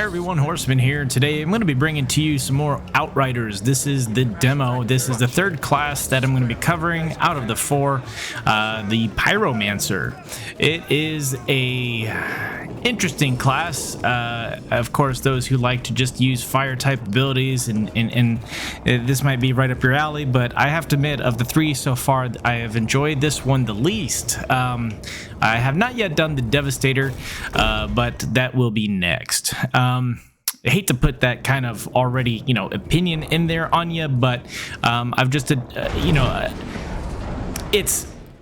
everyone, Horseman here. Today I'm going to be bringing to you some more Outriders. This is the demo. This is the third class that I'm going to be covering out of the four, the Pyromancer. It is a interesting class. Of course, those who like to just use fire type abilities and this might be right up your alley, but I have to admit, of the three so far, I have enjoyed this one the least. I have not yet done the Devastator, but that will be next. I hate to put that kind of already, opinion in there on you, but I've just,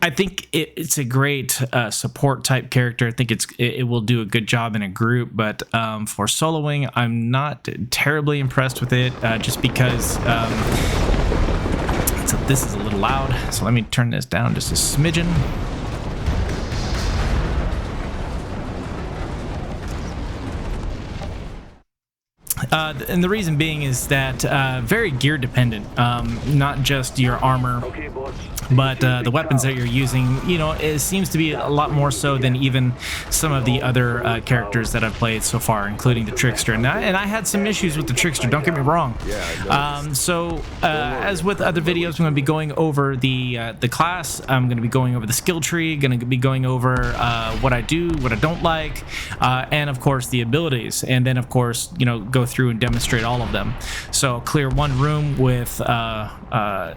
I think it's a great support type character. I think it will do a good job in a group, but for soloing, I'm not terribly impressed with it, just because. So this is a little loud, so let me turn this down just a smidgen. And the reason being is that very gear dependent, not just your armor, but the weapons that you're using, it seems to be a lot more so than even some of the other characters that I've played so far, including the Trickster. And I had some issues with the Trickster, don't get me wrong. As with other videos, I'm going to be going over the class, I'm going to be going over the skill tree, going to be going over what I do, what I don't like, and of course the abilities, and then of course, go through and demonstrate all of them. So clear one room with the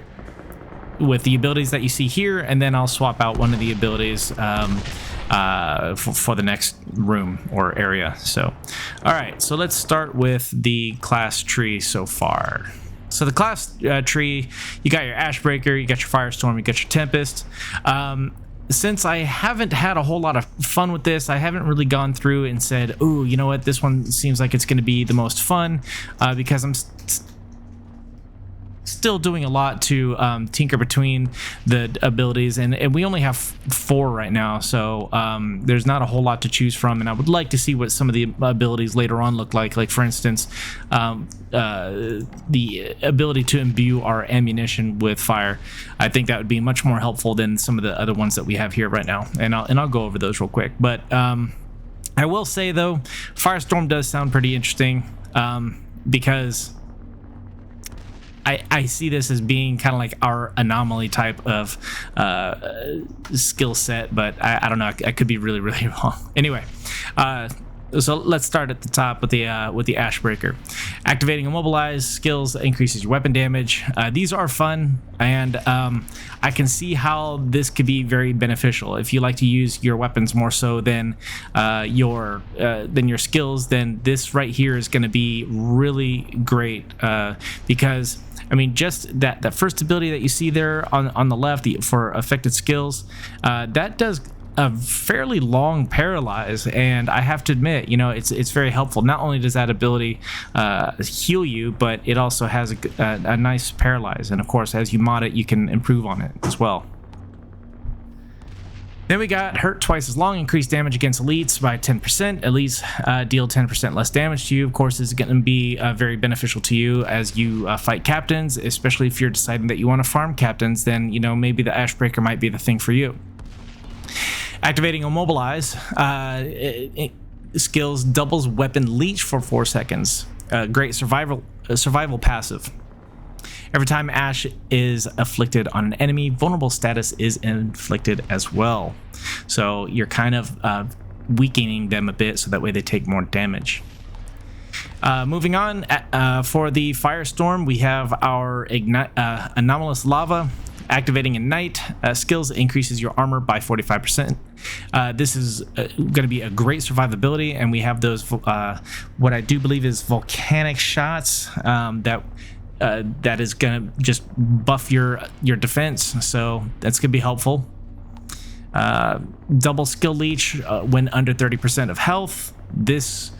abilities that you see here, and then I'll swap out one of the abilities for the next room or area. So all right, so let's start with the class tree so far. So the class tree, you got your Ashbreaker, you got your Firestorm, you got your Tempest. Since I haven't had a whole lot of fun with this, I haven't really gone through and said, "Ooh, you know what? This one seems like it's going to be the most fun," because I'm still doing a lot to tinker between the abilities, and we only have 4 right now, so there's not a whole lot to choose from, and I would like to see what some of the abilities later on look like for instance, the ability to imbue our ammunition with fire. I think that would be much more helpful than some of the other ones that we have here right now, and I'll go over those real quick. But I will say though, Firestorm does sound pretty interesting, because I see this as being kind of like our anomaly type of skill set, but I don't know. I could be really, really wrong. Anyway, so let's start at the top with the Ashbreaker. Activating Immobilize skills increases your weapon damage. These are fun, and I can see how this could be very beneficial if you like to use your weapons more so than your skills. Then this right here is going to be really great, because I mean, just that first ability that you see there on the left for affected skills, that does a fairly long paralyze, and I have to admit, it's very helpful. Not only does that ability heal you, but it also has a nice paralyze, and of course, as you mod it, you can improve on it as well. Then we got hurt twice as long, increased damage against elites by 10%. Elites deal 10% less damage to you. Of course, this is going to be very beneficial to you as you fight captains, especially if you're deciding that you want to farm captains. Then maybe the Ashbreaker might be the thing for you. Activating Immobilize skills doubles weapon leech for 4 seconds. Great survival passive. Every time Ash is afflicted on an enemy, vulnerable status is inflicted as well. So you're kind of weakening them a bit, so that way they take more damage. Moving on, for the Firestorm, we have our Anomalous Lava. Activating Ignite skills increases your armor by 45%. This is going to be a great survivability, and we have those what I do believe is volcanic shots that is going to just buff your defense, so that's going to be helpful. Double skill leech when under 30% of health. This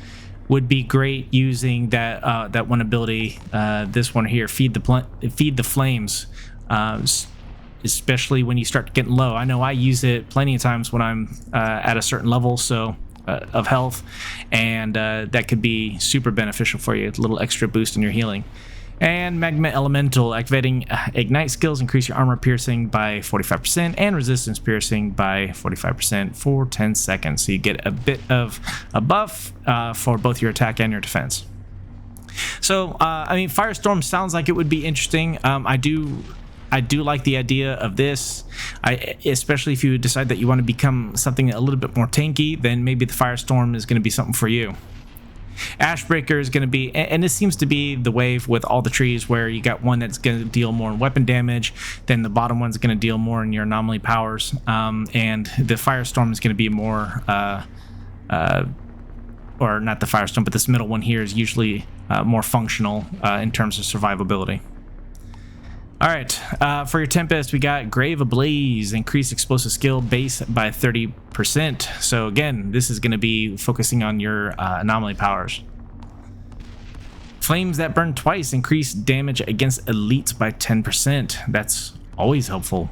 would be great using that one ability, this one here, feed the flames, especially when you start getting low. I know I use it plenty of times when I'm at a certain level of health, and that could be super beneficial for you. A little extra boost in your healing. And Magma Elemental, activating Ignite skills increase your armor piercing by 45% and resistance piercing by 45% for 10 seconds. So you get a bit of a buff for both your attack and your defense. So, I mean, Firestorm sounds like it would be interesting. I do like the idea of this, especially if you decide that you want to become something a little bit more tanky, then maybe the Firestorm is going to be something for you. Ashbreaker is going to be, and this seems to be the wave with all the trees, where you got one that's going to deal more in weapon damage, then the bottom one's going to deal more in your anomaly powers, and the Firestorm is going to be more, or not the Firestorm, but this middle one here is usually more functional in terms of survivability. All right, for your Tempest, we got Grave Ablaze, increase explosive skill base by 30%. So again, this is going to be focusing on your anomaly powers. Flames that burn twice, increase damage against elites by 10%. That's always helpful.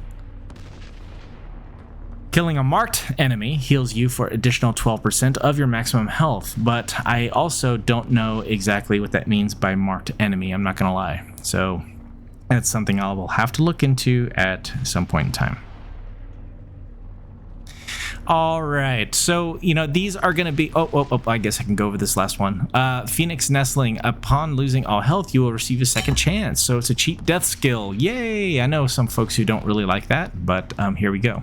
Killing a marked enemy heals you for additional 12% of your maximum health, but I also don't know exactly what that means by marked enemy, I'm not going to lie. So that's something I will have to look into at some point in time. All right, so, you know, these are going to be... Oh, I guess I can go over this last one. Phoenix Nestling. Upon losing all health, you will receive a second chance. So it's a cheap death skill. Yay! I know some folks who don't really like that, but here we go.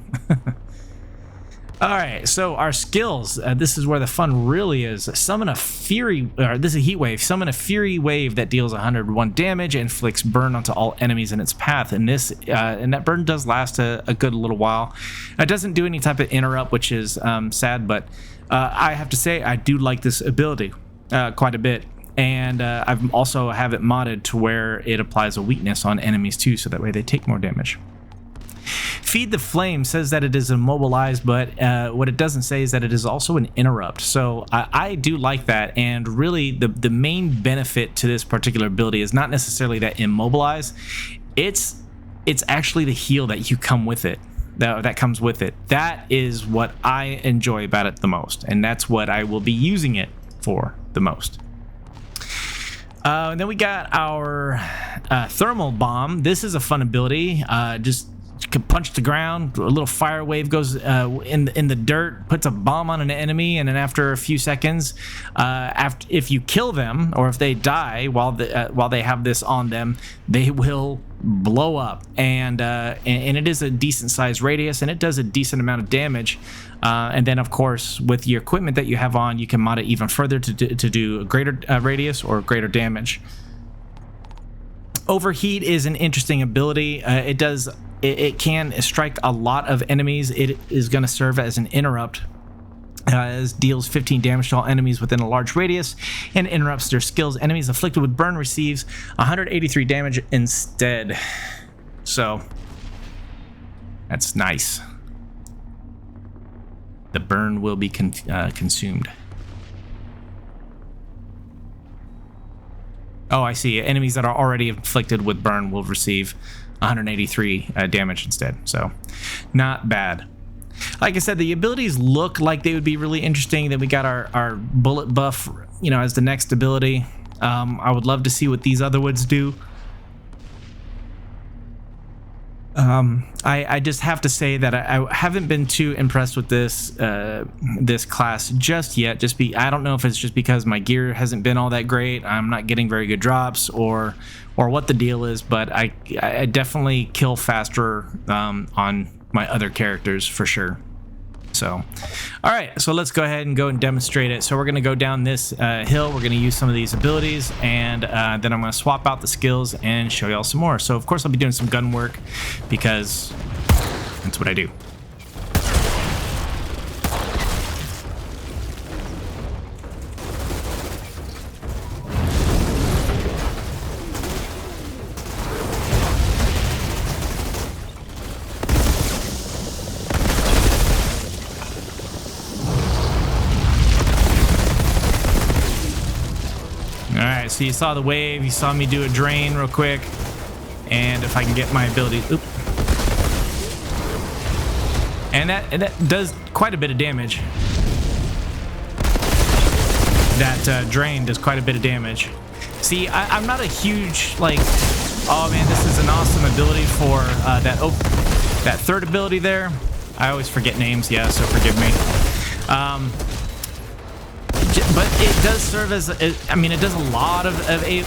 All right, so our skills, this is where the fun really is. Summon a Fury, or this is a Heat Wave. Summon a Fury Wave that deals 101 damage and inflicts burn onto all enemies in its path. And this, and that burn does last a good little while. It doesn't do any type of interrupt, which is sad, but I have to say I do like this ability quite a bit. And I've also have it modded to where it applies a weakness on enemies too, so that way they take more damage. Feed the Flame says that it is immobilized, but what it doesn't say is that it is also an interrupt. So I do like that, and really the main benefit to this particular ability is not necessarily that immobilize. It's actually the heal that you come with it. That comes with it. That is what I enjoy about it the most, and that's what I will be using it for the most. And then we got our Thermal Bomb. This is a fun ability. Just can punch the ground, a little fire wave goes in the dirt, puts a bomb on an enemy, and then after a few seconds, if you kill them or if they die while they have this on them, they will blow up, and it is a decent sized radius, and it does a decent amount of damage. And then of course, with your equipment that you have on, you can mod it even further to do a greater radius or greater damage. Overheat is an interesting ability. It can strike a lot of enemies. It is going to serve as an interrupt. It deals 15 damage to all enemies within a large radius and interrupts their skills. Enemies afflicted with burn receives 183 damage instead. So that's nice. The burn will be consumed. Oh, I see. Enemies that are already afflicted with burn will receive 183 damage instead. So not bad. Like I said, the abilities look like they would be really interesting. Then we got our bullet buff, you know, as the next ability. I would love to see what these other ones do. I just have to say that I haven't been too impressed with this class just yet. I don't know if it's just because my gear hasn't been all that great. I'm not getting very good drops, or what the deal is. But I definitely kill faster on my other characters for sure. So, all right, so let's go ahead and go and demonstrate it. So we're going to go down this hill. We're going to use some of these abilities, and then I'm going to swap out the skills and show y'all some more. So, of course, I'll be doing some gun work because that's what I do. Alright, so you saw the wave, you saw me do a drain real quick, and if I can get my ability, and that does quite a bit of damage. That drain does quite a bit of damage. See, I'm not a huge, like, oh man, this is an awesome ability for that third ability there. I always forget names, yeah, so forgive me. But it does serve as, I mean, it does a lot of it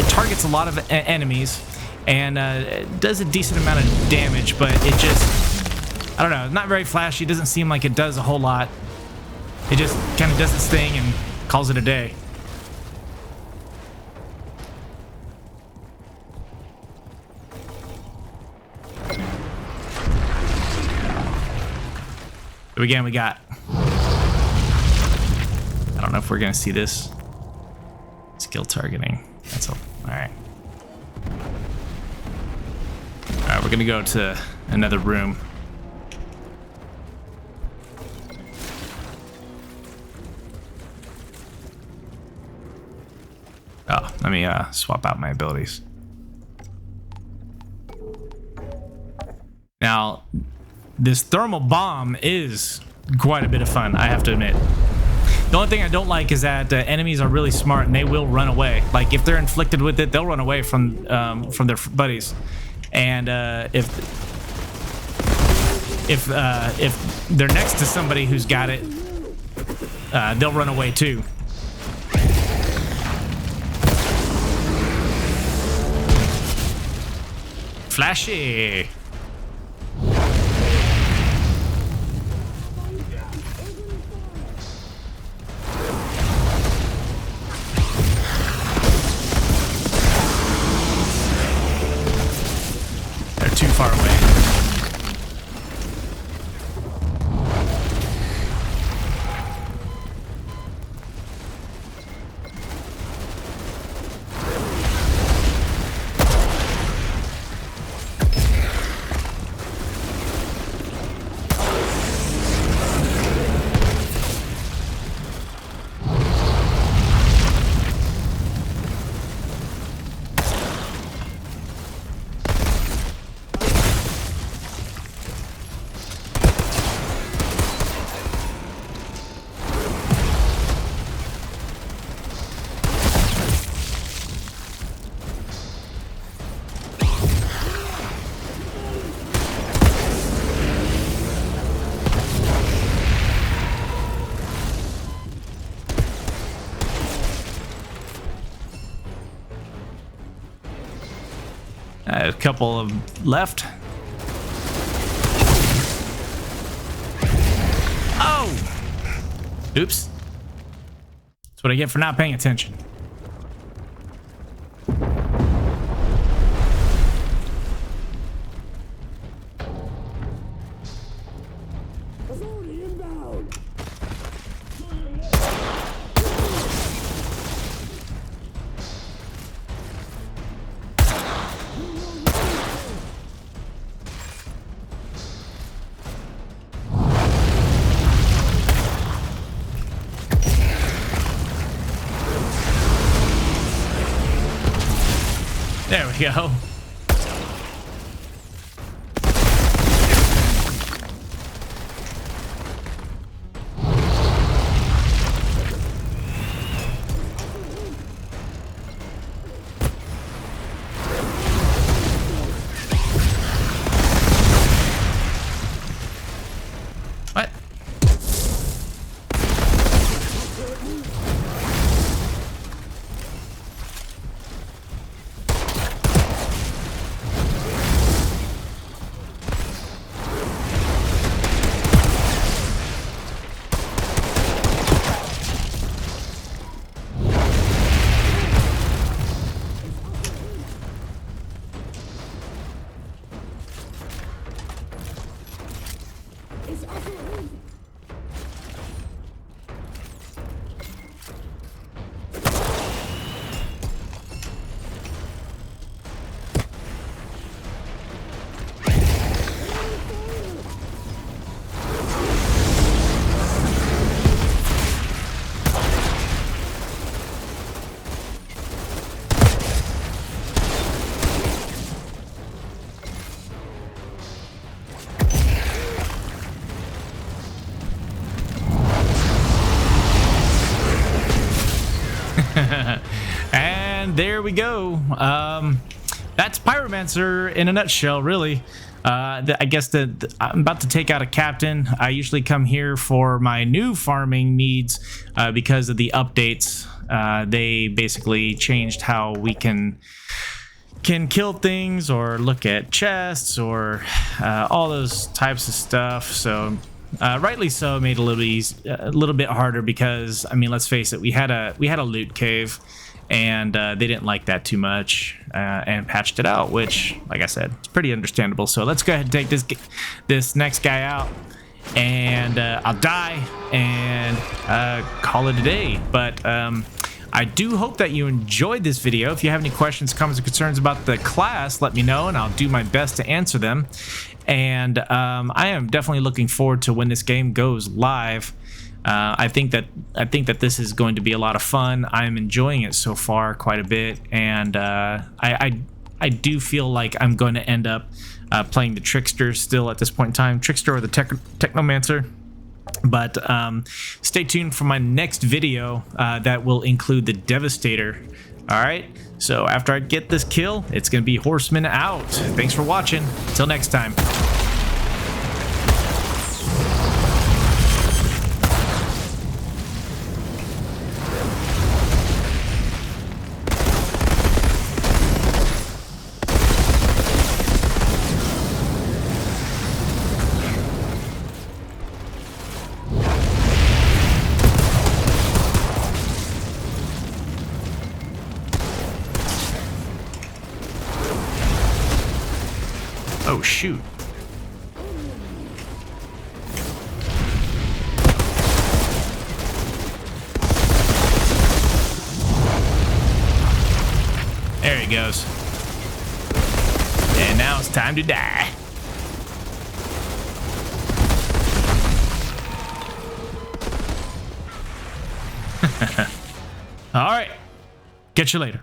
targets a lot of enemies, and it does a decent amount of damage, but it just, I don't know, not very flashy. It doesn't seem like it does a whole lot. It just kind of does its thing and calls it a day. So again, we got, I don't know if we're gonna see this. Skill targeting. That's all. All right. All right, we're gonna go to another room. Oh, let me swap out my abilities. Now, this thermal bomb is quite a bit of fun, I have to admit. The only thing I don't like is that enemies are really smart and they will run away. Like, if they're inflicted with it, they'll run away from their buddies. And if they're next to somebody who's got it, they'll run away too. Flashy. They're too far away. A couple of left. Oh! Oops. That's what I get for not paying attention. There we go. What? And there we go. That's Pyromancer in a nutshell, really. I guess I'm about to take out a captain. I usually come here for my new farming needs because of the updates. They basically changed how we can kill things or look at chests or all those types of stuff. So rightly so, made it a little bit harder because, I mean, let's face it, we had a loot cave. And they didn't like that too much and patched it out, which, like I said, it's pretty understandable. So let's go ahead and take this next guy out, and I'll die and call it a day. But I do hope that you enjoyed this video. If you have any questions, comments, or concerns about the class, let me know, and I'll do my best to answer them. And I am definitely looking forward to when this game goes live. I think that this is going to be a lot of fun. I'm enjoying it so far quite a bit, and I do feel like I'm going to end up playing the Trickster still at this point in time, Trickster or the Technomancer. But stay tuned for my next video that will include the Devastator. All right, so after I get this kill, it's going to be Horseman out. Thanks for watching. Until next time. Oh, shoot. There he goes. And now it's time to die. All right. Catch you later.